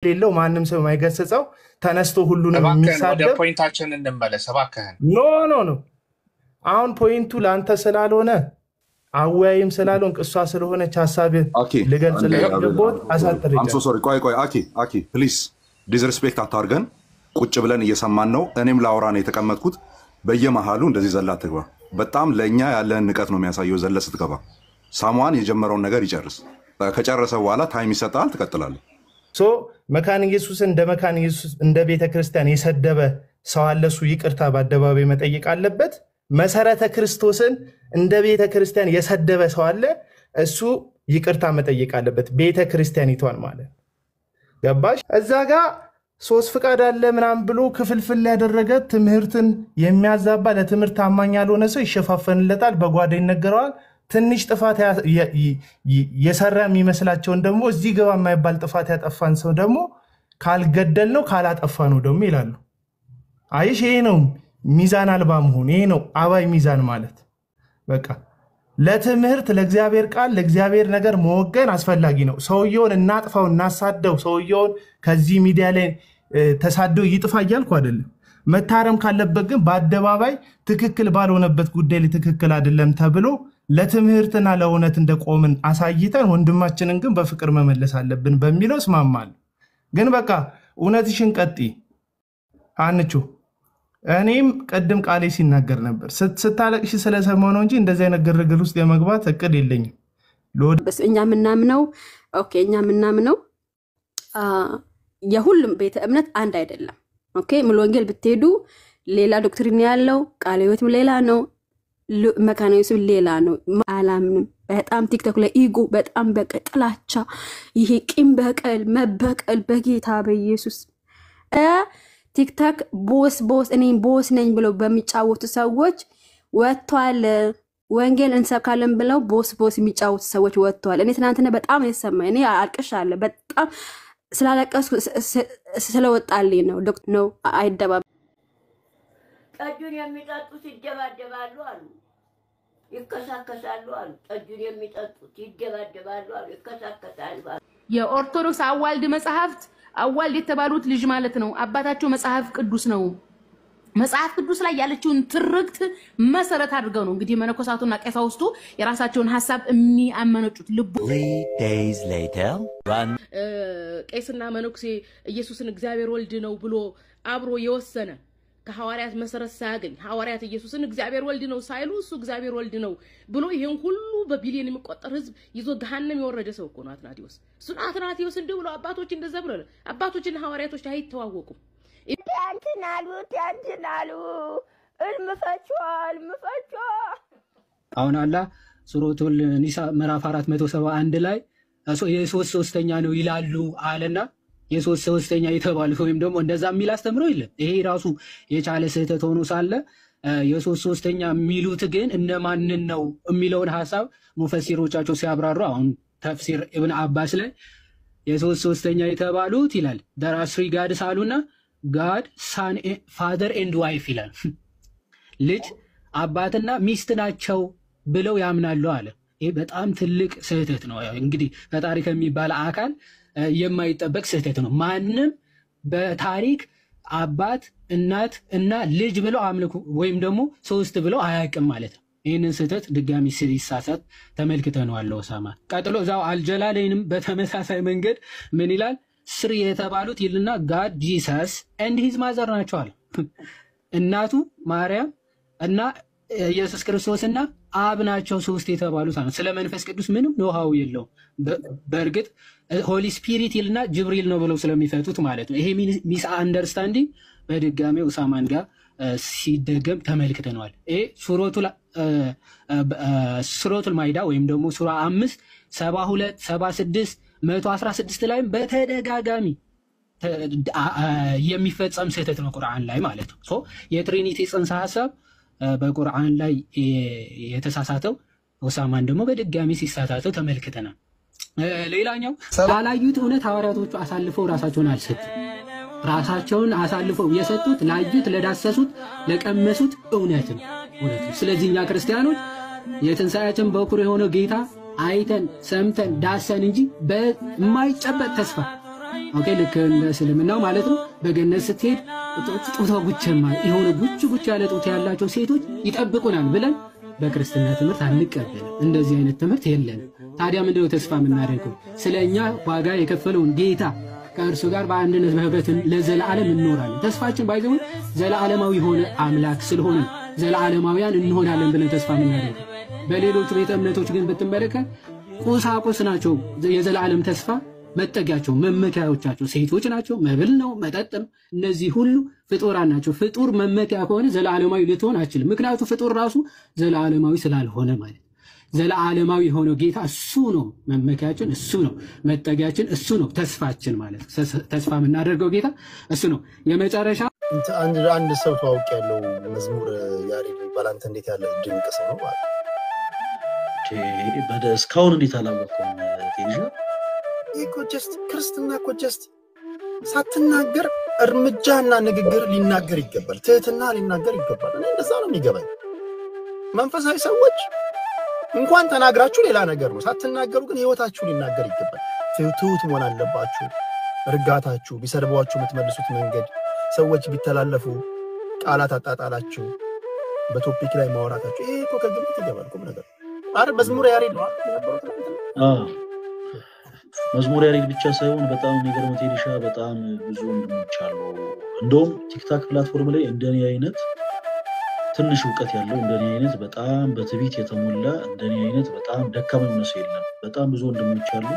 ሌለው ማንም ሰው ማይገሰጸው ተነስቶ ሁሉንም የሚሳደብ ወደ ፖይንታችን እንመለስ እባክህን። ኖ አሁን ፖይንቱ ላንተ ስላልሆነ አወያይም ስላልሆነ እሷ ስለሆነች ሐሳብ ልገልጽልህ ልቦት አሳጥር I'm so sorry ቆይ አኪ ፕሊዝ ዲስሪስፔክት አታርገን ቁጭ ብለን እየሰማን ነው እኔም ላውራ ነው የተቀመጥኩት በየመሃሉ እንደዚህ ዘላ ትግባ በጣም ለኛ ያለን ንቀት ነው የሚያሳየው ዘለ ስትገባ ሳሙዋን የጀመረውን ነገር ይጨርስ ከጨረሰ በኋላ ታይም ይሰጣል ትቀጥላለህ ሶ መካን ኢየሱስ እንደ መካን ኢየሱስ እንደ ቤተክርስቲያን የሰደበ ሰው አለሱ ይቅርታ በአደባባይ መጠየቅ አለበት መሰረተ ክርስቶስን እንደ ቤተክርስቲያን የሰደበ ሰው አለ እሱ ይቅርታ መጠየቅ አለበት ቤተክርስቲያኒቷን ማለት ገባሽ እዛ ጋር ሶስት ፍቃድ አለ ምናም ብሎ ክፍልፍል ያደረገ ትምህርትን የሚያዛባ ለትምህርት ታማኝ ያልሆነ ሰው ይሸፋፈንለታል በጓዳ ይነገረዋል ትንሽ ጥፋት የሰራ የሚመስላቸውን ደግሞ እዚህ ገባ የማይባል ጥፋት ያጠፋን ሰው ደግሞ ካልገደል ነው ካላጠፋ ነው ደግሞ ይላሉ አይሽ ይሄ ነው ሚዛን አልባ መሆን ይሄ ነው አባይ ሚዛን ማለት በቃ ለትምህርት ለእግዚአብሔር ቃል ለእግዚአብሔር ነገር መወገን አስፈላጊ ነው ሰውየውን እናጥፋው እናሳደው ሰውየውን ከዚህ ሚዲያ ላይ ተሳደው ይጥፋ ይያልኩ አይደለም መታረም ካለበት ግን በአደባባይ ትክክል ባልሆነበት ጉዳይ ላይ ትክክል አይደለም ተብሎ ለትምህርትና ለእውነት እንደቆምን አሳይተን ወንድማችንን ግን በፍቅር መመለስ አለብን በሚለው እስማማለሁ ግን በቃ እውነትሽን ቀጥይ አንቹ እኔም ቀድም ቃሌ ሲናገር ነበር ስታለቅሽ ስለሰማው ነው እንጂ እንደዚህ አይነት ግርግር ውስጥ የመግባት እቅድ የለኝም በስ እኛ ምናምነው ኦኬ እኛ ምናምነው የሁሉም ቤተ እምነት አንድ አይደለም ኦኬ ሙሉ ወንጌል ብትሄዱ ሌላ ዶክትሪን ያለው ቃለ ሕይወትም ሌላ ነው መካነ ኢየሱስ ሌላ ነው አላምንም በጣም ቲክቶክ ላይ ኢጎ በጣም በቀጥላቻ ይሄ ቂም በቀል መበቀል በጌታ በኢየሱስ ቲክቶክ ቦስ እኔ ቦስ ነኝ ብለው በሚጫወቱ ሰዎች ወጥቷል ወንጌል እንሰብካለን ብለው ቦስ የሚጫወቱ ሰዎች ወጥቷል እኔ ትናንትና በጣም የተሰማኝ እኔ አልቅሻለሁ በጣም ስላለቀስኩ ስለወጣልኝ ነው ዶክተር ነው አይደባም ጠጁን የሚጠጡት ይደባደባሉ አሉ ይከሳከሳሉ አሉ ጠጁን የሚጠጡት ይደባደባሉ አሉ ይከሳከሳሉ የኦርቶዶክስ አዋልድ መጽሐፍት አዋልድ የተባሉት ልጅ ማለት ነው አባታቸው መጽሐፍ ቅዱስ ነው መጽሐፍ ቅዱስ ላይ ያለችውን ትርክት መሰረት አድርገው ነው እንግዲህ መነኮሳቱና ቀሳውስቱ የራሳቸውን ሐሳብ የሚያመነጩት ልቡ 3 days later ቄስና መነኩሴ ኢየሱስን እግዚአብሔር ወልድ ነው ብሎ አብሮ የወሰነ ከሐዋርያት መሰረት ሳያገኝ ሐዋርያት ኢየሱስን እግዚአብሔር ወልድ ነው ሳይሉ እሱ እግዚአብሔር ወልድ ነው ብሎ ይሄን ሁሉ በቢሊየን የሚቆጠር ህዝብ ይዞ ገሃነም የወረደ ሰው እኮ ነው አትናቴዎስ እሱ አትናቴዎስ እንደብሎ አባቶች እንደዛ ብሎ አባቶችና ሐዋርያቶች አይተዋወቁም ያንተናሉ እልምፈቻል አሁን አላህ ሱረቱል ኒሳ ምዕራፍ 471 ላይ የሶስት ሶስተኛ ነው ይላሉ አለና የሶስት ሶስተኛ የተባለ ወይም ደግሞ እንደዛ የሚል አስተምሮ የለም ይሄ ራሱ የቻለ ስህተት ሆኖ ሳለ የሶስት ሶስተኛ የሚሉት ግን እነማንን ነው የሚለውን ሐሳብ ሙፈሲሮቻቸው ሲያብራሩ አሁን ተፍሲር ኢብኑ አባስ ላይ የሶስት ሶስተኛ የተባሉት ይላል there are 3 gods አሉና God son father and wife ይላል ልጅ አባትና ሚስት ናቸው ብለው ያምናሉ አለ ይሄ በጣም ትልቅ ስህተት ነው እንግዲህ ፈጣሪ ከሚባል አካል የማይጠበቅ ስህተት ነው ማንንም በታሪክ አባት እናት እና ልጅ ብለው አምልኩ ወይም ደግሞ ሶስት ብለው አያውቅም ማለት ነው ይሄንን ስህተት ድጋሚ ሲሳሳት ተመልክተናል ኦሳማ ቀጥሎ ዛው አልጀላለይንም በተመሳሳይ መንገድ ምን ይላል ስር የተባሉት ይልና God Jesus and his mother ናቸው አለ እናቱ ማርያም እና ኢየሱስ ክርስቶስና አብ ናቸው ሶስት የተባሉት አለ ስለ መንፈስ ቅዱስ ምንም ኖሃው የለው በእርግጥ ሆሊ ስፒሪት ይልና ጅብሪል ነው ብለው ስለሚፈቱት ማለት ነው ይሄ ሚስ አንደርስታንዲንግ በድጋሚ ኡሳማን ጋር ሲደገም ተመልክተናል ይሄ ሱረቱል ማይዳ ወይም ደግሞ ሱራ 5 72 76 116 ላይ በተደጋጋሚ የሚፈጸም ስህተት ነው ቁርአን ላይ ማለት ነው የትሪኒቲ ጽንሰ ሐሳብ በቁርአን ላይ የተሳሳተው ኡሳማን ደግሞ በድጋሚ ሲሳሳተው ተመልክተናል ሌላኛው ላላዩት እውነት ሐዋርያቶቹ አሳልፈው ራሳቸውን አሳልፈው የሰጡት ላዩት ለዳሰሱት ለቀመሱት እውነት ነው ስለዚህ እኛ ክርስቲያኖች የትንሳኤያችን በኩር የሆነው ጌታ አይተን ሰምተን ዳሰን እንጂ በማይጨበጥ ተስፋ ኦኬ ልክ እንደ እስልምናው ማለት ነው በገነት ስትሄድ ጡቷ ጉቸማ የሆነ ጉች ያለ ጡት ያላቸው ሴቶች ይጠብቁናል ብለን በክርስትና ትምህርት አንቀበልም። እንደዚህ አይነት ትምህርት የለም። ታዲያ ምንድነው ተስፋ የምናደርገው? ስለኛ ዋጋ የከፈለውን ጌታ ከእርሱ ጋር በአንድነት በህብረት ለዘላለም እንኖራለን። ተስፋችን ባይዘው ዘላለማዊ የሆነ አምላክ ስለሆነ ዘላለማውያን እንሆናለን ብለን ተስፋ የምናደርገው። በሌሎች ቤተ እምነቶች ግን ብትመለከት ቁሳቁስ ናቸው የዘላለም ተስፋ መጠጊያቸው መመኪያዎቻቸው ሴቶች ናቸው፣ መብል ነው፣ መጠጥ ነው። እነዚህ ሁሉ ፍጡራን ናቸው። ፍጡር መመኪያ ከሆነ ዘላለማዊ ልትሆን አትችልም። ምክንያቱም ፍጡር ራሱ ዘላለማዊ ስላልሆነ ማለት ዘላለማዊ የሆነው ጌታ እሱ ነው መመኪያችን፣ እሱ ነው መጠጊያችን፣ እሱ ነው ተስፋችን ማለት ተስፋ የምናደርገው ጌታ እሱ ነው። የመጨረሻ አንድ ሰው ታውቅ ያለው መዝሙር ያሬድ ይባላል። አንተ እንዴት ያለ ድንቅ ሰው ነው ማለት እስካሁን እንዴት አላወቀውም? ቴንሻ እኮ ጀስት ክርስትና እኮ ጀስት ሳትናገር እርምጃና ንግግር ሊናገር ይገባል። ትህትና ሊናገር ይገባል። እኔ እንደዛ ነው የሚገባኝ። መንፈሳዊ ሰዎች እንኳን ተናግራችሁ ሌላ ነገር ነው፣ ሳትናገሩ ግን ህይወታችሁ ሊናገር ይገባል። ትሁት መሆን አለባችሁ። እርጋታችሁ፣ ቢሰድቧችሁ የምትመልሱት መንገድ፣ ሰዎች ቢተላለፉ ቃላት አጣጣላችሁ፣ በቶፒክ ላይ ማውራታችሁ ይሄ እኮ ከግምት ይገባል እኮ ነገር አረ መዝሙር ያሬድ ነው መዝሙር ያሬድ ብቻ ሳይሆን በጣም የሚገርመው ቴዲሻ በጣም ብዙ ወንድሞች አሉ። እንደውም ቲክታክ ፕላትፎርም ላይ እንደኔ አይነት ትንሽ ዕውቀት ያለው እንደኔ አይነት በጣም በትዕቢት የተሞላ እንደኔ አይነት በጣም ደካማ የሆነ ሰው የለም። በጣም ብዙ ወንድሞች አሉ።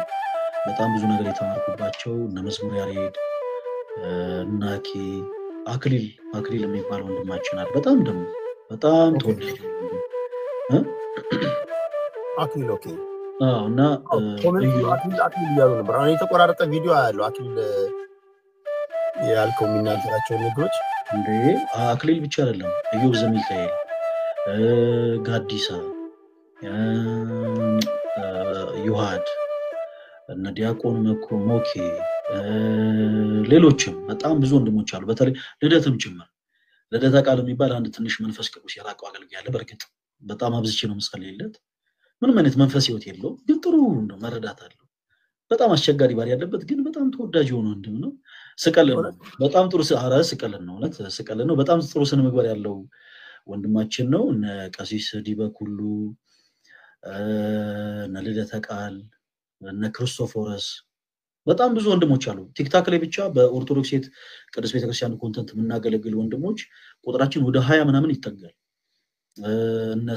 በጣም ብዙ ነገር የተማርኩባቸው እነ መዝሙር ያሬድ እናኪ አክሊል የሚባል ወንድማችን አለ። በጣም ደግሞ በጣም ተወዳጅ አክሊል ኦኬ እና አክሊል ያሉ ነበር። አሁን የተቆራረጠ ቪዲዮ ያለው አክሊል ያልከው የሚናገራቸው ነገሮች እንዴ አክሊል ብቻ አይደለም፣ ኢዮብ ዘሚካኤል፣ ጋዲሳ፣ ዮሐድ እና ዲያቆን ሞኬ ሌሎችም በጣም ብዙ ወንድሞች አሉ። በተለይ ልደትም ጭምር ልደታ ቃል የሚባል አንድ ትንሽ መንፈስ ቅዱስ ያራቀው አገልጋይ አለ። በርግጥ በጣም አብዝቼ ነው የምጸልይለት። ምንም አይነት መንፈስ ህይወት የለው፣ ግን ጥሩ ነው፣ መረዳት አለው። በጣም አስቸጋሪ ባሪ ያለበት ግን በጣም ተወዳጅ ሆኖ እንደም ነው። ስቀልን ነው በጣም ጥሩ ስቀልን ነው ማለት ስቀልን ነው። በጣም ጥሩ ስነ ምግባር ያለው ወንድማችን ነው። እነ ቀሲስ ዲበኩሉ እነ ልደታ ቃል እነ ክርስቶፎረስ በጣም ብዙ ወንድሞች አሉ። ቲክታክ ላይ ብቻ በኦርቶዶክስ ቅዱስ ቤተክርስቲያን ኮንተንት የምናገለግል ወንድሞች ቁጥራችን ወደ 20 ምናምን ይጠጋል። እነ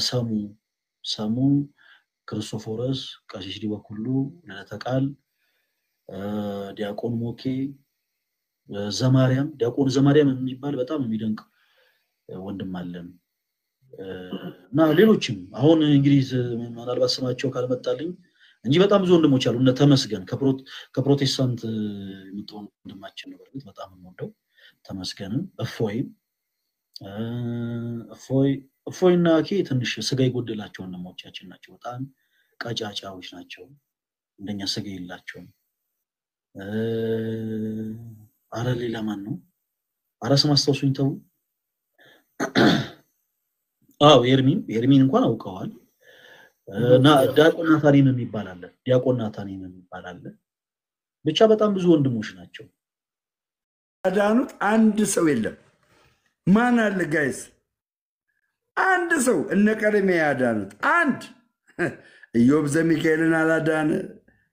ሰሙ ክርስቶፎረስ፣ ቀሲስ ዲበኩሉ፣ ልደታ ቃል፣ ዲያቆን ሞኬ፣ ዲያቆን ዘማርያም የሚባል በጣም የሚደንቅ ወንድም አለን እና ሌሎችም አሁን እንግዲህ ምናልባት ስማቸው ካልመጣልኝ እንጂ በጣም ብዙ ወንድሞች አሉ። እነ ተመስገን ከፕሮቴስታንት የመጣው ወንድማችን ነው። በርግጥ በጣም የምወደው ተመስገን፣ እፎይና ትንሽ ስጋ ይጎድላቸው ወንድሞቻችን ናቸው። በጣም ቀጫጫዎች ናቸው። እንደኛ ስጋ የላቸውም። አረ ሌላ ማን ነው? አረ ስም አስተውሱኝ ተው። ኤርሚን እንኳን አውቀዋል። እና ዲያቆን ናታኒም የሚባል አለ። ብቻ በጣም ብዙ ወንድሞች ናቸው። አዳኑት አንድ ሰው የለም። ማን አለ ጋይስ? አንድ ሰው እነ ቀለሜ ያዳኑት አንድ ኢዮብ ዘሚካኤልን አላዳነ፣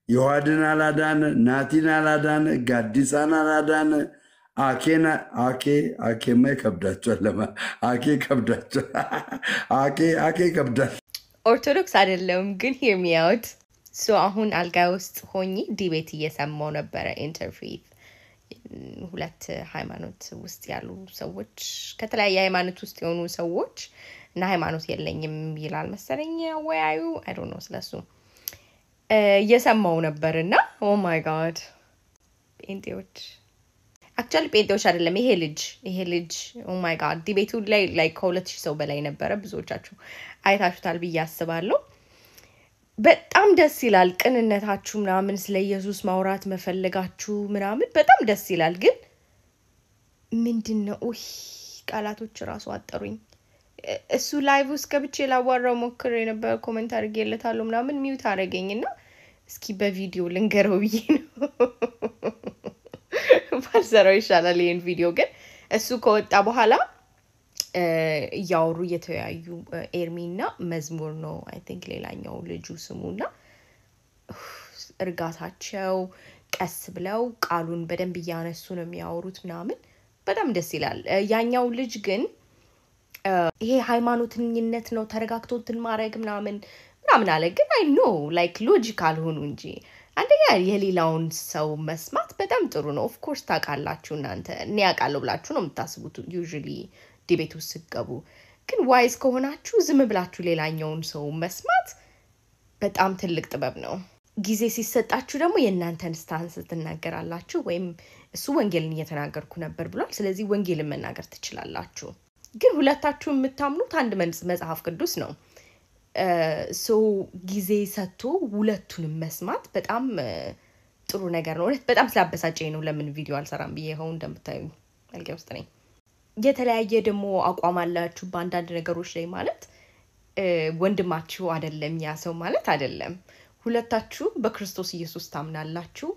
ዮሐድን አላዳነ፣ ናቲን አላዳነ፣ ጋዲሳን አላዳነ። አኬማ ይከብዳቸዋል። አኬ ይከብዳል። ኦርቶዶክስ አይደለም ግን hear me out አሁን አልጋ ውስጥ ሆኜ ዲቤት እየሰማው ነበረ። ኢንተርፌት ሁለት ሃይማኖት ውስጥ ያሉ ሰዎች ከተለያየ ሃይማኖት ውስጥ የሆኑ ሰዎች እና ሃይማኖት የለኝም ይላል መሰለኝ ወያዩ I don't know ስለሱ እየሰማው ነበርና oh my god ጴንጤዎች አይደለም ይሄ ልጅ oh my god ዲቤቱ ላይ like 2000 ሰው በላይ ነበረ። ብዙዎቻችሁ አይታችሁታል ብዬ አስባለሁ። በጣም ደስ ይላል ቅንነታችሁ ምናምን ስለ ኢየሱስ ማውራት መፈለጋችሁ ምናምን በጣም ደስ ይላል። ግን ምንድነው ቃላቶች ራሱ አጠሩኝ። እሱ ላይቭ ውስጥ ገብቼ ላዋራው ሞክሬ ነበር፣ ኮሜንት አድርጌለታለሁ ምናምን ሚውት አደረገኝና እስኪ በቪዲዮ ልንገረው ብዬ ነው ባልሰራው ይሻላል ይሄን ቪዲዮ። ግን እሱ ከወጣ በኋላ እያወሩ እየተወያዩ ኤርሚና መዝሙር ነው አይ ቲንክ ሌላኛው ልጁ ስሙና እርጋታቸው ቀስ ብለው ቃሉን በደንብ እያነሱ ነው የሚያወሩት ምናምን በጣም ደስ ይላል። ያኛው ልጅ ግን ይሄ ሃይማኖተኝነት ነው ተረጋግቶትን ማድረግ ምናምን አለ። ግን አይ ኖ ላይክ ሎጂካል ሆኑ እንጂ አንደኛ የሌላውን ሰው መስማት በጣም ጥሩ ነው። ኦፍ ኮርስ ታውቃላችሁ እናንተ እኔ ያውቃለሁ ብላችሁ ነው የምታስቡት ዩዥሊ ዲቤት ውስጥ ስትገቡ። ግን ዋይዝ ከሆናችሁ ዝም ብላችሁ ሌላኛውን ሰው መስማት በጣም ትልቅ ጥበብ ነው። ጊዜ ሲሰጣችሁ ደግሞ የእናንተን ስታንስ ትናገራላችሁ። ወይም እሱ ወንጌልን እየተናገርኩ ነበር ብሏል ስለዚህ ወንጌልን መናገር ትችላላችሁ። ግን ሁለታችሁ የምታምኑት አንድ መጽሐፍ ቅዱስ ነው። ሶ ጊዜ ሰጥቶ ሁለቱንም መስማት በጣም ጥሩ ነገር ነው። በጣም ስላበሳጨኝ ነው ለምን ቪዲዮ አልሰራም ብዬ ሆን እንደምታዩ አልጋ ውስጥ ነኝ። የተለያየ ደግሞ አቋም አላችሁ በአንዳንድ ነገሮች ላይ ማለት ወንድማችሁ አይደለም ያ ሰው ማለት አይደለም። ሁለታችሁ በክርስቶስ ኢየሱስ ታምናላችሁ።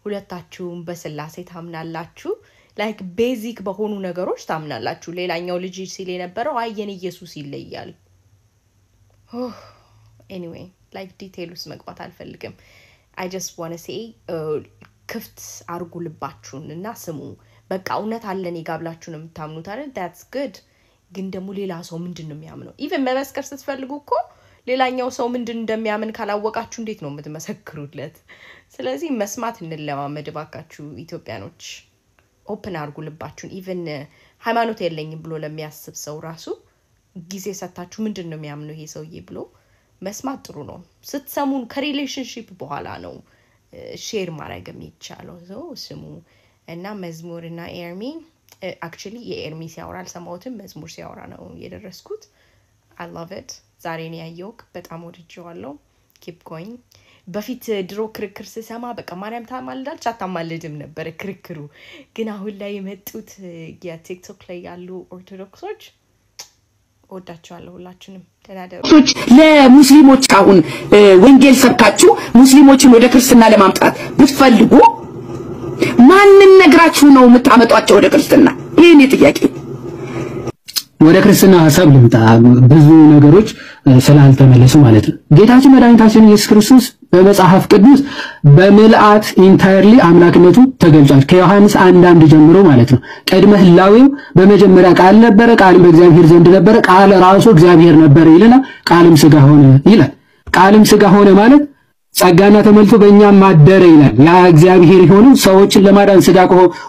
ሁለታችሁም በስላሴ ታምናላችሁ። ላይክ ቤዚክ በሆኑ ነገሮች ታምናላችሁ። ሌላኛው ልጅ ሲል የነበረው አየን ኢየሱስ ይለያል። ኤኒዌይ ላይክ ዲቴይልስ መግባት አልፈልግም። አይ ጀስት ዋና ሴይ ክፍት አርጉ ልባችሁንና ስሙ። በቃ እውነት አለን ይጋብላችሁ ነው የምታምኑት አይደል? that's good። ግን ደግሞ ሌላ ሰው ምንድነው የሚያምነው? ኢቭን መመስከር ስትፈልጉ እኮ ሌላኛው ሰው ምንድን እንደሚያምን ካላወቃችሁ እንዴት ነው የምትመሰክሩለት? ስለዚህ መስማት እንለማመድ ባካችሁ ኢትዮጵያኖች። ኦፕን አርጉ ልባችሁን። ኢቭን ሃይማኖት የለኝም ብሎ ለሚያስብ ሰው ራሱ ጊዜ ሰጣችሁ ምንድነው የሚያምነው ይሄ ሰውዬ ብሎ መስማት ጥሩ ነው። ስትሰሙን ከሪሌሽንሺፕ በኋላ ነው ሼር ማድረግ የሚቻለው። ሰው ስሙ እና መዝሙርና ኤርሚ አክቹሊ የኤርሚ ሲያወራ አልሰማሁትም መዝሙር ሲያወራ ነው የደረስኩት። I love it። ዛሬ ነው ያየሁት በጣም ወድጄዋለሁ። keep going። በፊት ድሮ ክርክር ስሰማ በቃ ማርያም ታማልዳለች አታማልድም ነበር ክርክሩ። ግን አሁን ላይ የመጡት የቲክቶክ ላይ ያሉ ኦርቶዶክሶች ወዳቸዋለሁ ሁላችንም ተናደሩ። ለሙስሊሞች አሁን ወንጌል ሰብካችሁ ሙስሊሞችን ወደ ክርስትና ለማምጣት ብትፈልጉ ማንን ነግራችሁ ነው የምታመጧቸው ወደ ክርስትና? ይሄን ጥያቄ ወደ ክርስትና ሐሳብ ልምጣ። ብዙ ነገሮች ስላልተመለሱ ማለት ነው። ጌታችን መድኃኒታችን ኢየሱስ ክርስቶስ በመጽሐፍ ቅዱስ በመልአት ኢንታየርሊ አምላክነቱ ተገልጿል። ከዮሐንስ 1:1 ጀምሮ ማለት ነው። ቀድመ ህላዌው በመጀመሪያ ቃል ነበረ፣ ቃልም በእግዚአብሔር ዘንድ ነበረ፣ ቃል ራሱ እግዚአብሔር ነበረ ይልና ቃልም ሥጋ ሆነ ይላል። ቃልም ሥጋ ሆነ ማለት ጸጋና ተመልቶ በእኛም ማደረ ይላል። ያ እግዚአብሔር የሆነው ሰዎችን ለማዳን ሥጋ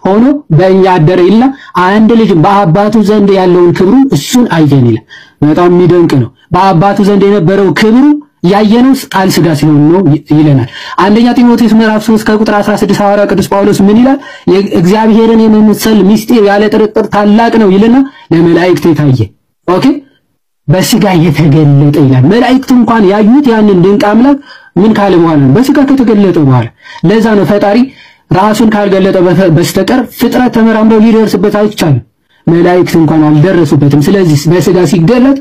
ሆኖ በእኛ አደረ ይልና አንድ ልጅ በአባቱ ዘንድ ያለውን ክብሩ እሱን አየን ይላል። በጣም የሚደንቅ ነው። በአባቱ ዘንድ የነበረው ክብሩ ያየነው ቃል ሥጋ ሲሆን ነው ይለናል። አንደኛ ጢሞቴዎስ ምዕራፍ 3 ከቁጥር 16 ሐዋርያ ቅዱስ ጳውሎስ ምን ይላል? እግዚአብሔርን የመምሰል ምስጢር ያለ ጥርጥር ታላቅ ነው ይልና ለመላእክት የታየ ኦኬ በሥጋ የተገለጠ ይላል። መላእክት እንኳን ያዩት ያንን ድንቅ አምላክ ምን ካለ በኋላ ነው? በሥጋ ከተገለጠ በኋላ። ለዛ ነው ፈጣሪ ራሱን ካልገለጠ በስተቀር ፍጥረት ተመራምረው ሊደርስበት አይቻልም። መላእክት እንኳን አልደረሱበትም። ስለዚህ በሥጋ ሲገለጥ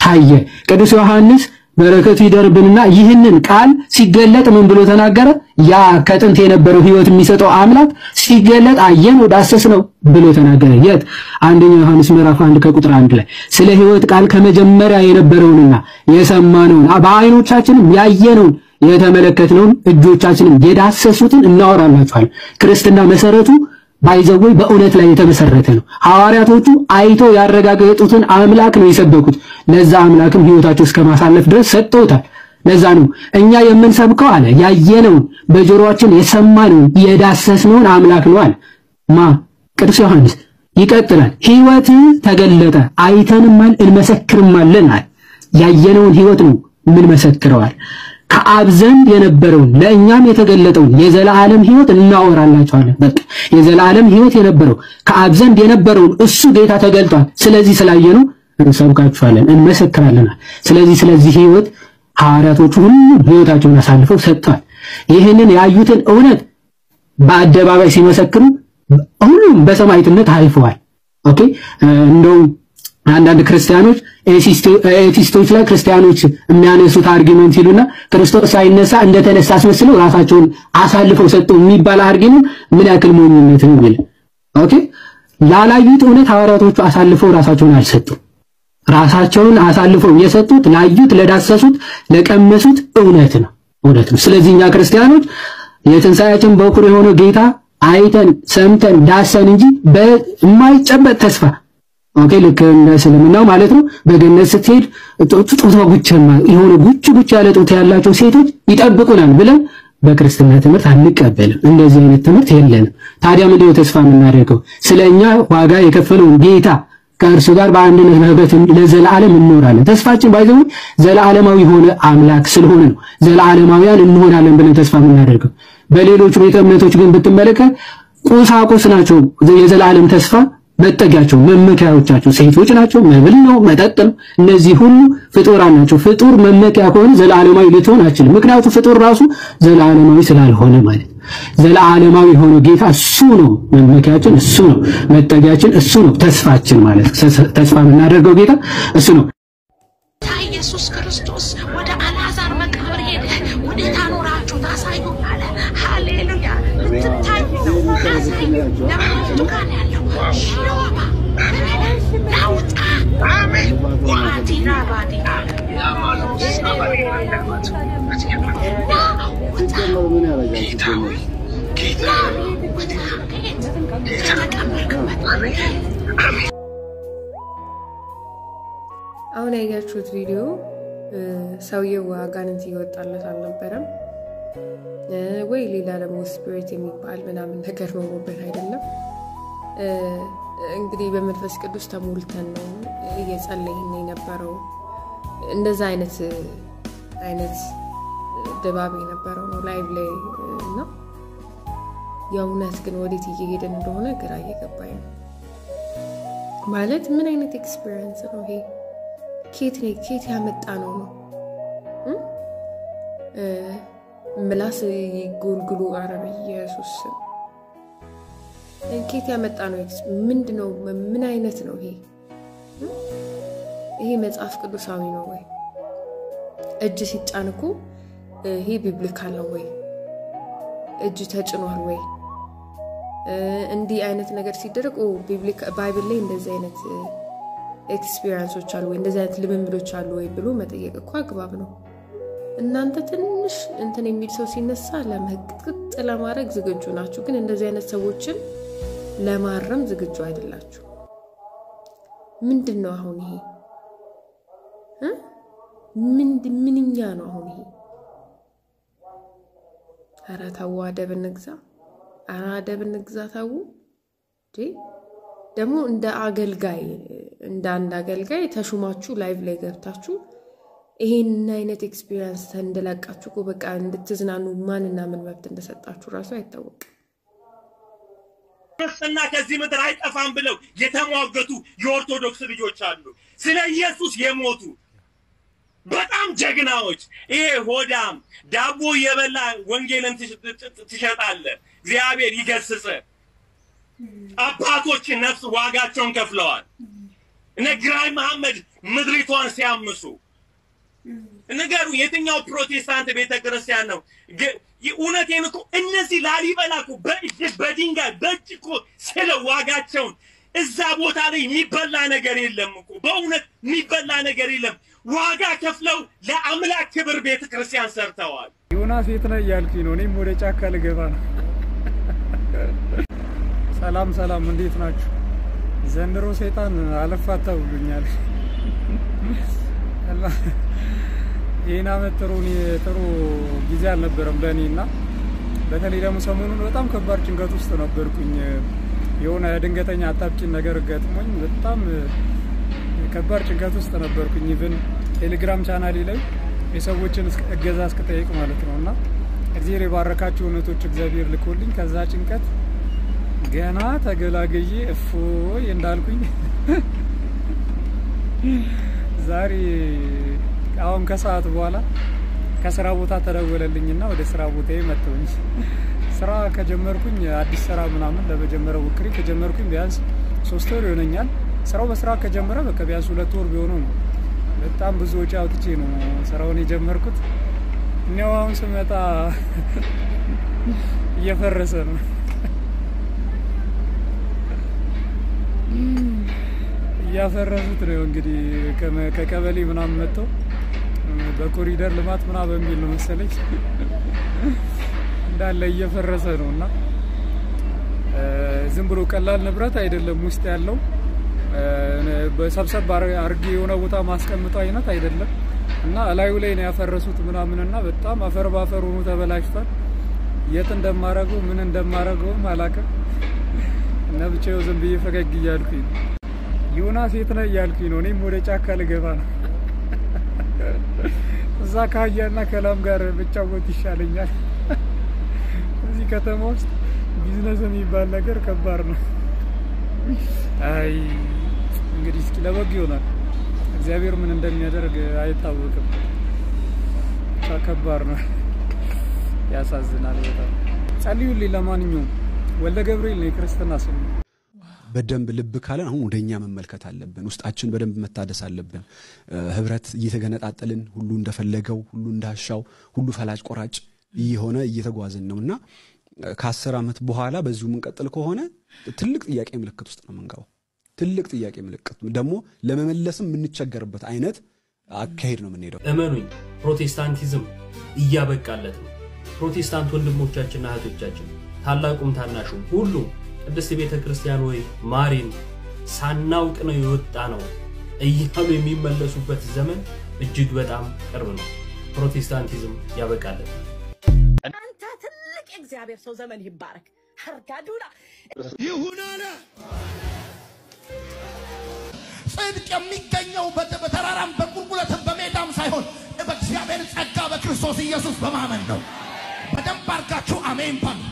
ታየ። ቅዱስ ዮሐንስ በረከቱ ይደርብንና ይህንን ቃል ሲገለጥ ምን ብሎ ተናገረ? ያ ከጥንት የነበረው ሕይወት የሚሰጠው አምላክ ሲገለጥ አየን ወዳሰስ ነው ብሎ ተናገረ። የት? አንደኛ ዮሐንስ ምዕራፍ 1 ከቁጥር 1 ላይ ስለ ሕይወት ቃል ከመጀመሪያ የነበረውንና የሰማነውን በዓይኖቻችንም ያየነውን የተመለከትነውን እጆቻችንም የዳሰሱትን እናወራላችኋለን። ክርስትና መሰረቱ ባይዘወይ በእውነት ላይ የተመሰረተ ነው። ሐዋርያቶቹ አይቶ ያረጋገጡትን አምላክ ነው የሰበኩት። ለዛ አምላክም ሕይወታቸው እስከማሳለፍ ድረስ ሰጥተውታል። ለዛ ነው እኛ የምንሰብከው አለ ያየነውን በጆሮአችን የሰማነውን የዳሰስነውን አምላክ ነው አለ ማ ቅዱስ ዮሐንስ። ይቀጥላል። ሕይወት ተገለጠ አይተንማል እንመሰክርማለን አለ። ያየነውን ሕይወት ነው ምን መሰክረዋል? ከአብ ዘንድ የነበረውን ለእኛም የተገለጠውን የዘላለም ሕይወት እናወራላችኋለን። በቃ የዘላለም ሕይወት የነበረው ከአብ ዘንድ የነበረውን እሱ ጌታ ተገልጧል። ስለዚህ ስላየነው እንሰብካችኋለን እንመሰክራለን። ስለዚህ ሕይወት ሐዋርያቶቹ ሁሉ ሕይወታቸውን አሳልፈው ሰጥተዋል። ይህንን ያዩትን እውነት በአደባባይ ሲመሰክሩ ሁሉም በሰማዕትነት አልፈዋል። ኦኬ እንደው አንዳንድ ክርስቲያኖች ኤቲስቶች ላይ ክርስቲያኖች የሚያነሱት አርጊመንት ይሉና ክርስቶስ ሳይነሳ እንደተነሳ አስመስለው ራሳቸውን አሳልፈው ሰጡ የሚባል አርጊመንት ምን ያክል ሞኝነት ነው ይል። ኦኬ ላላዩት እውነት ሐዋርያቶቹ አሳልፈው ራሳቸውን አልሰጡም። ራሳቸውን አሳልፈው የሰጡት ላዩት፣ ለዳሰሱት፣ ለቀመሱት እውነት ነው። ስለዚህ እኛ ክርስቲያኖች የትንሣኤያችን በኩር የሆነ ጌታ አይተን ሰምተን ዳሰን እንጂ በማይጨበጥ ተስፋ ኦኬ ልክ እንደ እስልምናው ማለት ነው በገነት ስትሄድ ጡቷ ጉቸማ የሆነ ጉች ያለ ጡት ያላቸው ሴቶች ይጠብቁናል ብለን በክርስትና ትምህርት አንቀበልም። እንደዚህ አይነት ትምህርት የለንም። ታዲያ ምንድነው ተስፋ የምናደርገው? ስለኛ ዋጋ የከፈለውን ጌታ ከእርሱ ጋር በአንድነት በህብረት ለዘላለም እንኖራለን። ተስፋችን ባይዘው ዘላለማዊ ሆነ አምላክ ስለሆነ ነው ዘላለማዊያን እንሆናለን ብለን ተስፋ የምናደርገው። በሌሎች ቤተ እምነቶች ግን ብትመለከት ቁሳቁስ ናቸው የዘላለም ተስፋ መጠጊያቸው መመኪያዎቻቸው፣ ሴቶች ናቸው፣ መብል ነው፣ መጠጥ ነው። እነዚህ ሁሉ ፍጡራን ናቸው። ፍጡር መመኪያ ከሆነ ዘላለማዊ ልትሆን አትችልም። ምክንያቱም ፍጡር ራሱ ዘላለማዊ ስላልሆነ ማለት ዘላለማዊ ሆኖ ጌታ እሱ ነው መመኪያችን፣ እሱ ነው መጠጊያችን፣ እሱ ነው ተስፋችን ማለት ተስፋ የምናደርገው ጌታ እሱ ነው። ኢየሱስ ክርስቶስ ወደ አልዓዛር መቃብር ሄደ። ወደ ታኖራችሁ ታሳዩ አለ። ሃሌሉያ ልትታይ ነው ታሳዩ ለማለት ጋር ያለው ሽሮባ ናውጣ አሜን ዋቲና ባዲና ያማሉስ አባሪ ማዳማት ጌታ አሁን ያያችሁት ቪዲዮ ሰውየው አጋንንት ይወጣለት አልነበረም ወይ ሌላ ደግሞ ስፒሪት የሚባል ምናምን ነገር ኖሮበት አይደለም። እንግዲህ በመንፈስ ቅዱስ ተሞልተን ነው እየጸለይን የነበረው። እንደዛ አይነት ድባብ የነበረው ነው ላይቭ ላይ ነው። የእውነት ግን ወዴት እየሄድን እንደሆነ ግራ እየገባኝ ነው። ማለት ምን አይነት ኤክስፒሪየንስ ነው ይሄ? ኬት ያመጣ ነው? ምላስ ይጎልግሉ አረብ ኢየሱስ ኬት ያመጣ ነው? ምንድነው? ምን አይነት ነው ይሄ? ይሄ መጽሐፍ ቅዱሳዊ ነው ወይ? እጅ ሲጫን እኮ ይሄ ቢብሊካል ነው ወይ? እጅ ተጭኗል ወይ? እንዲህ አይነት ነገር ሲደረግ ባይብል ላይ እንደዚህ አይነት ኤክስፒሪየንሶች አሉ ወይ? እንደዚህ አይነት ልምምዶች አሉ ወይ ብሎ መጠየቅ እኮ አግባብ ነው። እናንተ ትንሽ እንትን የሚል ሰው ሲነሳ ለመቅጥጥ ለማድረግ ዝግጁ ናችሁ፣ ግን እንደዚህ አይነት ሰዎችን ለማረም ዝግጁ አይደላችሁ። ምንድነው አሁን ይሄ? ምንኛ ነው አሁን ይሄ? ኧረ ተው አደብ እንግዛ፣ ኧረ አደብ እንግዛ ተው። ደግሞ እንደ አንድ አገልጋይ ተሹማችሁ ላይቭ ላይ ገብታችሁ ይሄን አይነት ኤክስፒሪየንስ እንደላቃችሁ እኮ በቃ እንድትዝናኑ ማንና ምን መብት እንደሰጣችሁ ራሱ አይታወቅም። ክርስትና ከዚህ ምድር አይጠፋም ብለው የተሟገቱ የኦርቶዶክስ ልጆች አሉ። ስለ ኢየሱስ የሞቱ በጣም ጀግናዎች። ይሄ ሆዳም ዳቦ የበላ ወንጌልን ትሸጣለህ፣ እግዚአብሔር ይገስጽ። አባቶች ነፍስ ዋጋቸውን ከፍለዋል። እነ ግራኝ መሐመድ ምድሪቷን ሲያምሱ ነገሩ የትኛው ፕሮቴስታንት ቤተክርስቲያን ነው? እውነቴን እኮ እነዚህ ላሊበላ እኮ በድንጋይ በእጅ እኮ ስለ ዋጋቸውን እዛ ቦታ ላይ የሚበላ ነገር የለም እኮ በእውነት የሚበላ ነገር የለም። ዋጋ ከፍለው ለአምላክ ክብር ቤተክርስቲያን ሰርተዋል። ዮናስ የት ነህ እያልኩኝ ነው። እኔም ወደ ጫካ ልገባ ነው። ሰላም እንዴት ናችሁ? ዘንድሮ ሰይጣን አለፋታ ብሎኛል። ይሄን አመት ጥሩ ጊዜ አልነበረም ለኔና በተለይ ደግሞ ሰሞኑን በጣም ከባድ ጭንቀት ውስጥ ነበርኩኝ። የሆነ ድንገተኛ አጣብቂኝ ነገር ገጥሞኝ በጣም ከባድ ጭንቀት ውስጥ ነበርኩኝ። ኢቭን ቴሌግራም ቻናሌ ላይ የሰዎችን እገዛ እስከጠይቅ ማለት ነውና እግዚአብሔር የባረካችሁ እውነቶች እግዚአብሔር ልኮልኝ ከዛ ጭንቀት ገና ተገላግዬ እፎይ እንዳልኩኝ ዛሬ አሁን ከሰዓት በኋላ ከስራ ቦታ ተደወለልኝና ወደ ስራ ቦታዬ መጥተውኝ ስራ ከጀመርኩኝ አዲስ ስራ ምናምን ለመጀመር ወክሬ ከጀመርኩኝ ቢያንስ 3 ወር ይሆነኛል። ስራው መስራት ከጀመረ በቃ ቢያንስ 2 ወር ቢሆነው ነው። በጣም ብዙ ወጪ አውጥቼ ነው ስራውን የጀመርኩት። እኛው አሁን ስመጣ እየፈረሰ ነው። እያፈረሱት ነው እንግዲህ ከቀበሌ ምናምን መጥተው በኮሪደር ልማት ምናምን በሚል ነው መሰለኝ እንዳለ እየፈረሰ ነውና ዝም ብሎ ቀላል ንብረት አይደለም ውስጥ ያለው በሰብሰብ አርጌ የሆነ ቦታ ማስቀምጠው አይነት አይደለም እና ላዩ ላይ ነው ያፈረሱት ምናምንና በጣም አፈር ባፈር ሆኖ ተበላሽቷል። የት እንደማረገው ምን እንደማረገው አላውቅም እና ብቻው ዝም ብዬ ፈገግ እያልኩኝ ዮናስ የት ነህ እያልኩኝ ነው። እኔም ወደ ጫካ ልገባ ነው። እዛ ካያና ከላም ጋር ብቻወት ይሻለኛል። እዚህ ከተማ ውስጥ ቢዝነስ የሚባል ነገር ከባድ ነው። አይ እንግዲህ እስኪ ለበግ ይሆናል። እግዚአብሔር ምን እንደሚያደርግ አይታወቅም። ከባድ ነው። ያሳዝናል በጣም። ጸልዩልኝ። ለማንኛውም ወልደ ገብርኤል ነው የክርስትና ስም። በደንብ ልብ ካለን አሁን ወደኛ መመልከት አለብን። ውስጣችን በደንብ መታደስ አለብን። ህብረት እየተገነጣጠልን ሁሉ እንደፈለገው ሁሉ እንዳሻው ሁሉ ፈላጭ ቆራጭ እየሆነ እየተጓዘን ነውና ከ10 ዓመት በኋላ በዚሁ መንቀጥል ከሆነ ትልቅ ጥያቄ ምልክት ውስጥ ነው መንጋው። ትልቅ ጥያቄ ምልክት ደግሞ ለመመለስም የምንቸገርበት አይነት አካሄድ ነው የምንሄደው። እመኑኝ ፕሮቴስታንቲዝም እያበቃለት ነው። ፕሮቴስታንት ወንድሞቻችንና እህቶቻችን ታላቁም ታናሹም ሁሉ ቅድስት ቤተ ክርስቲያን ወይ ማሪን ሳናውቅ ነው የወጣ ነው እያሉ የሚመለሱበት ዘመን እጅግ በጣም ቅርብ ነው። ፕሮቴስታንቲዝም ያበቃለት። አንተ ትልቅ እግዚአብሔር ሰው ዘመን ይባረክ። ሀርጋዱና ይሁን አለ። ጽድቅ የሚገኘው በተራራም በቁልቁለትም በሜዳም ሳይሆን በእግዚአብሔር ጸጋ በክርስቶስ ኢየሱስ በማመን ነው። በደንብ አድርጋችሁ አሜን በሉ።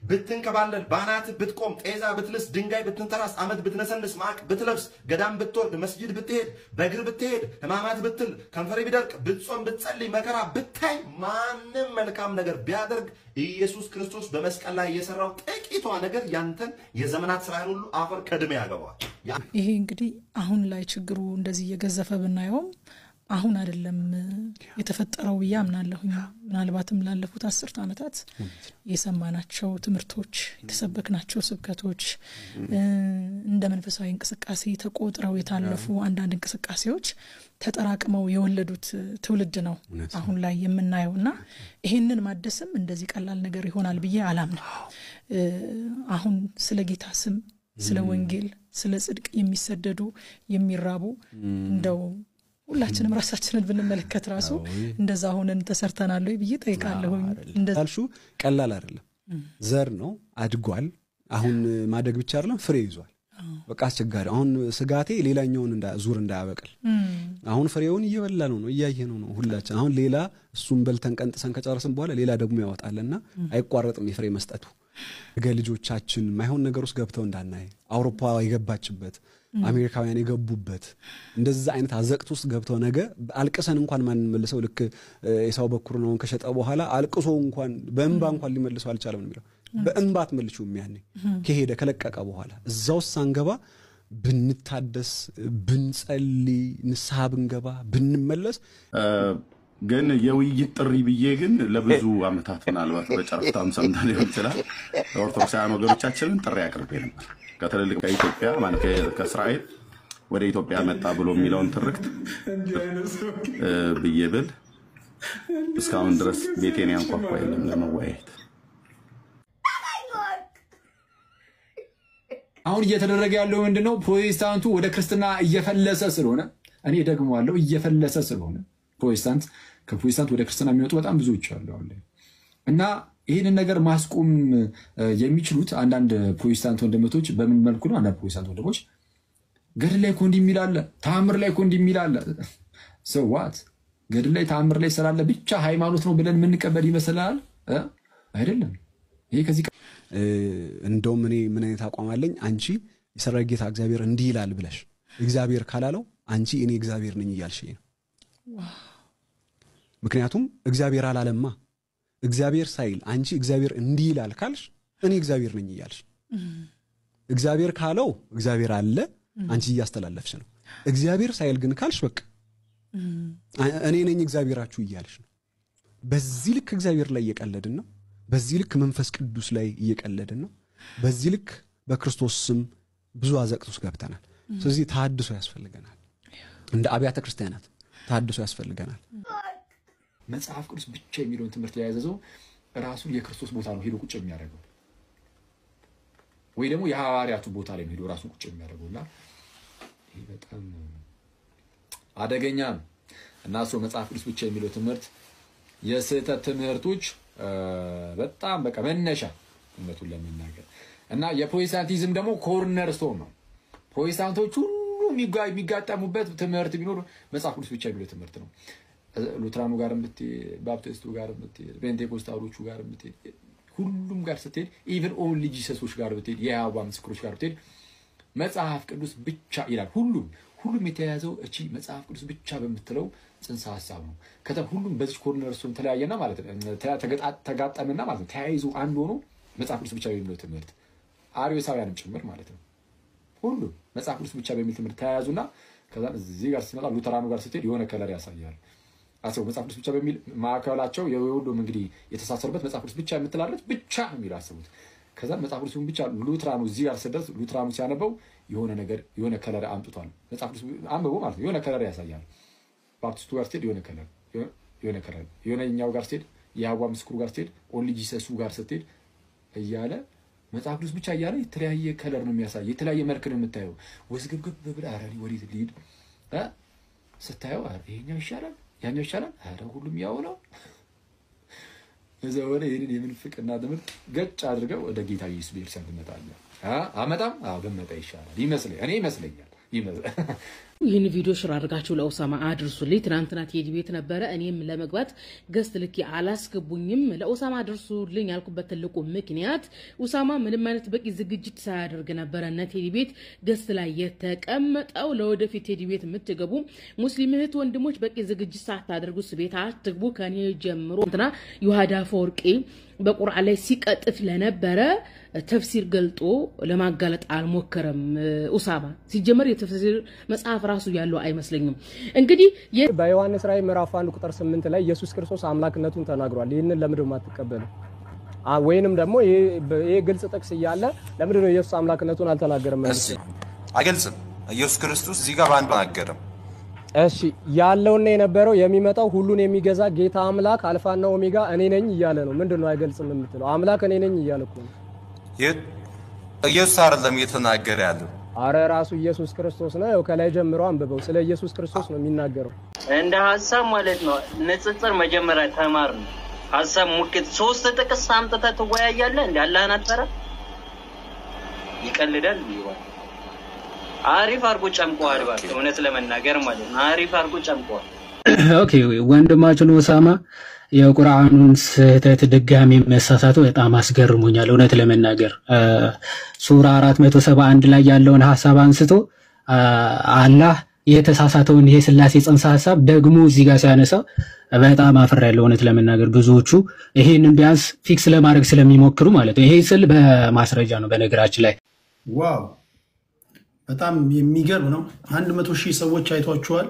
ብትንከባለል ባናት ብትቆም ጤዛ ብትልስ ድንጋይ ብትንተራስ አመት ብትነሰንስ ማቅ ብትለብስ ገዳም ብትወርድ መስጂድ ብትሄድ በእግር ብትሄድ ህማማት ብትል ከንፈሬ ቢደርቅ ብትጾም ብትጸልይ መከራ ብታይ ማንም መልካም ነገር ቢያደርግ ኢየሱስ ክርስቶስ በመስቀል ላይ የሰራው ጥቂቷ ነገር ያንተን የዘመናት ስራህን ሁሉ አፈር ከድሜ ያገባዋል። ይሄ እንግዲህ አሁን ላይ ችግሩ እንደዚህ እየገዘፈ ብናየውም አሁን አይደለም የተፈጠረው ያምናለሁ። ምናልባትም ላለፉት 10 ዓመታት የሰማናቸው ትምህርቶች የተሰበክናቸው ስብከቶች እንደ መንፈሳዊ እንቅስቃሴ ተቆጥረው የታለፉ አንዳንድ እንቅስቃሴዎች ተጠራቅመው የወለዱት ትውልድ ነው አሁን ላይ የምናየውና ይሄንን ማደስም እንደዚህ ቀላል ነገር ይሆናል ብዬ አላምንም። አሁን ስለ ጌታ ስም ስለ ወንጌል ስለ ጽድቅ የሚሰደዱ የሚራቡ እንደው ሁላችንም ራሳችንን ብንመለከት ራሱ እንደዛ ሆነን ተሰርተናል ወይ ብዬ ጠይቃለሁ። እንደዛልሹ ቀላል አይደለም። ዘር ነው አድጓል። አሁን ማደግ ብቻ አይደለም ፍሬ ይዟል። በቃ አስቸጋሪ። አሁን ስጋቴ ሌላኛውን ዙር እንዳያበቅል አሁን ፍሬውን እየበላ ነው እያየነው ነው ሁላችን። አሁን ሌላ እሱን በልተን ቀንጥሰን ከጨረስን በኋላ ሌላ ደግሞ ያወጣልና አይቋረጥም የፍሬ መስጠቱ። ልጆቻችን ማይሆን ነገር ውስጥ ገብተው እንዳናይ አውሮፓ የገባችበት አሜሪካውያን የገቡበት እንደዛ አይነት አዘቅት ውስጥ ገብተው ነገ አልቅሰን እንኳን ማን መልሰው ልክ የሳው በኩር ነው ከሸጠ በኋላ አልቅሶ እንኳን በእንባ እንኳን ሊመልሰው አልቻለም ነው የሚለው። በእንባት መልቹም ያኔ ከሄደ ከለቀቀ በኋላ እዛው ሳንገባ ብንታደስ ብንጸልይ ንስሐ ብንገባ ብንመለስ ግን የውይይት ጥሪ ብዬ ግን ለብዙ አመታት ምናልባት በጨረፍታም ሰምተን ሊሆን ይችላል ኦርቶዶክሳውያን ወገኖቻችንን ጥሪ አቅርቤ ነበር። ከትልልቅ ከኢትዮጵያ ማለት ከእስራኤል ወደ ኢትዮጵያ መጣ ብሎ የሚለውን ትርክት ብዬ ብል እስካሁን ድረስ ቤቴን ያንኳኳ የለም ለመወያየት። አሁን እየተደረገ ያለው ምንድነው? ፕሮቴስታንቱ ወደ ክርስትና እየፈለሰ ስለሆነ እኔ ደግሞ አለው እየፈለሰ ስለሆነ ከፕሮቴስታንት ወደ ክርስትና የሚወጡ በጣም ብዙዎች አሉ እና ይህንን ነገር ማስቆም የሚችሉት አንዳንድ ፕሮቴስታንት ወንድሞች በምን መልኩ ነው? አንዳንድ ፕሮቴስታንት ወንድሞች ገድል ላይ ኮንዲ የሚላለ ተአምር ላይ ኮንዲ የሚላለ ሰዋት ገድል ላይ ተአምር ላይ ስላለ ብቻ ሃይማኖት ነው ብለን የምንቀበል ይመስላል። አይደለም። ይሄ ከዚህ እንደውም እኔ ምን አይነት አቋም አለኝ? አንቺ የሰራዊት ጌታ እግዚአብሔር እንዲህ ይላል ብለሽ እግዚአብሔር ካላለው አንቺ እኔ እግዚአብሔር ነኝ እያልሽ ነው። ምክንያቱም እግዚአብሔር አላለማ። እግዚአብሔር ሳይል አንቺ እግዚአብሔር እንዲህ ይላል ካልሽ እኔ እግዚአብሔር ነኝ እያልሽ እግዚአብሔር ካለው እግዚአብሔር አለ አንቺ እያስተላለፍሽ ነው እግዚአብሔር ሳይል ግን ካልሽ በቃ እኔ ነኝ እግዚአብሔራችሁ እያልሽ ነው በዚህ ልክ እግዚአብሔር ላይ እየቀለድን ነው በዚህ ልክ መንፈስ ቅዱስ ላይ እየቀለድን ነው በዚህ ልክ በክርስቶስ ስም ብዙ አዘቅት ውስጥ ገብተናል ስለዚህ ተሐድሶ ያስፈልገናል እንደ አብያተ ክርስቲያናት ተሐድሶ ያስፈልገናል መጽሐፍ ቅዱስ ብቻ የሚለውን ትምህርት ያያዘው ራሱን የክርስቶስ ቦታ ነው ሄዶ ቁጭ የሚያደርገው ወይ ደግሞ የሐዋርያቱ ቦታ ላይ ሄዶ ራሱን ቁጭ የሚያደርገውና ይሄ በጣም አደገኛ ነው እና ሰው መጽሐፍ ቅዱስ ብቻ የሚለው ትምህርት የስህተት ትምህርቶች በጣም በቃ መነሻ እውነቱን ለመናገር እና የፕሮቴስታንቲዝም ደግሞ ኮርነር ስቶን ነው ፕሮቴስታንቶች ሁሉ የሚጋጠሙበት ትምህርት ቢኖር መጽሐፍ ቅዱስ ብቻ የሚለው ትምህርት ነው ሉትራኑ ጋርም ብትሄድ ባፕቲስቱ ጋርም ብትሄድ ፔንቴኮስታሎቹ ጋርም ብትሄድ ሁሉም ጋር ስትሄድ ኢቭን ኦንሊ ጂሰሶች ጋር ብትሄድ የያዋ ምስክሮች ጋር ብትሄድ መጽሐፍ ቅዱስ ብቻ ይላል ሁሉም የተያዘው እቺ መጽሐፍ ቅዱስ ብቻ በመትለው ጽንሰ ሐሳብ ነው ከተም ሁሉም በዚህ ኮርነር ሶን ተለያየና ማለት ተጋጠመና ማለት ተያይዞ አንድ ሆኖ መጽሐፍ ቅዱስ ብቻ የሚለው ትምህርት አርዮሳውያንም ጭምር ማለት ነው ሁሉም መጽሐፍ ቅዱስ ብቻ በሚል ትምህርት ተያያዙና ከዛ እዚህ ጋር ሲመጣ ሉተራኑ ጋር ስትሄድ የሆነ ከለር ያሳያል አሰው መጽሐፍ ቅዱስ ብቻ በሚል ማዕከላቸው የሁሉም እንግዲህ የተሳሰሩበት መጽሐፍ ቅዱስ ብቻ የምትላለች ብቻ የሚል አስቡት ከዛ መጽሐፍ ቅዱስን ብቻ ሉትራኑ እዚህ ጋር ሲደርስ ሉትራኑ ሲያነበው የሆነ ነገር የሆነ ከለር አምጥቷል መጽሐፍ ቅዱስ አንብቦ ማለት ነው የሆነ ከለር ያሳያል ባፕቲስቱ ጋር ስትሄድ የሆነ ከለር የሆነኛው ጋር ስትሄድ የያዋ ምስክሩ ጋር ስትሄድ ኦንሊ ጂሰሱ ጋር ስትሄድ እያለ መጽሐፍ ቅዱስ ብቻ እያለ የተለያየ ከለር ነው የሚያሳይ የተለያየ መልክ ነው የምታየው ወዝግብግብ ብለህ አራሪ ወዴት ሊድ ስታየው ይሄኛው ይሻላል ያኛው ይሻላል አረ ሁሉም ያው ነው እዛው ወደ ይሄን የምንፍቅና ትምህርት ገጭ አድርገው ወደ ጌታ ኢየሱስ ቤተክርስቲያን ትመጣለህ አመጣም ገመጣ ይሻላል ይመስለኛል ይህን ቪዲዮ ሽር አድርጋችሁ ለኡሳማ አድርሱልኝ ትናንትና ቴዲ ቤት ነበረ እኔም ለመግባት ገስት ልክ አላስገቡኝም ለኡሳማ አድርሱልኝ ያልኩበት ትልቁ ምክንያት ኡሳማ ምንም አይነት በቂ ዝግጅት ሳያደርግ ነበር እና ቴዲ ቤት ገስት ላይ የተቀመጠው ለወደፊት ቴዲ ቤት የምትገቡ ሙስሊም እህት ወንድሞች በቂ ዝግጅት ሳታደርጉ ቤት አትግቡ ከኔ ጀምሮ እንትና ዮሐዳ ፈወርቂ በቁርአን ላይ ሲቀጥፍ ለነበረ ተፍሲር ገልጦ ለማጋለጥ አልሞከረም ኡሳማ ሲጀመር የተፍሲር መጽሐፍ ራሱ ያለው አይመስለኝም እንግዲህ በዮሐንስ ራእይ ምዕራፍ 1 ቁጥር 8 ላይ ኢየሱስ ክርስቶስ አምላክነቱን ተናግሯል ይሄንን ለምንድነው ማትቀበሉ ወይንም ደግሞ ይሄ ግልጽ ጥቅስ ይያለ ለምንድነው ኢየሱስ አምላክነቱን አልተናገረም እሺ አይገልጽም ኢየሱስ ክርስቶስ እዚህ ጋር ባንድ ተናገረም እሺ ያለውና የነበረው የሚመጣው ሁሉን የሚገዛ ጌታ አምላክ አልፋና ኦሜጋ እኔ ነኝ ይያለ ነው ምንድነው አይገልጽም የምትለው አምላክ እኔ ነኝ ይያለኩ ኢየሱስ አይደለም እየተናገረ ያለው አረ ራሱ ኢየሱስ ክርስቶስ ነው ከላይ ጀምሮ አንብበው ስለ ኢየሱስ ክርስቶስ ነው የሚናገረው እንደ ሐሳብ ማለት ነው ንጽጽር መጀመሪያ ተማር ነው ሐሳብ ሙክት ሶስት ጥቅስ አምጥተህ ትወያያለህ እንደ አላህን አትፈራ ይቀልዳል ይዋል አሪፍ አርጎ ጨምቋል ባክ እውነት ለመናገር ማለት ነው አሪፍ አርጎ ጨምቋል ኦኬ ወንድማችን ኡሳማ የቁርአኑን ስህተት ድጋሚ መሳሳቱ በጣም አስገርሞኛል እውነት ለመናገር ሱራ 471 ላይ ያለውን ሐሳብ አንስቶ አላህ የተሳሳተውን የሥላሴ ጽንሰ ሐሳብ ደግሞ እዚህ ጋር ሲያነሳ በጣም አፍራለሁ እውነት ለመናገር ብዙዎቹ ይሄንን ቢያንስ ፊክስ ለማድረግ ስለሚሞክሩ ማለት ነው ይሄ ስል በማስረጃ ነው በነገራችን ላይ ዋው በጣም የሚገርም ነው 100,000 ሰዎች አይቷቸዋል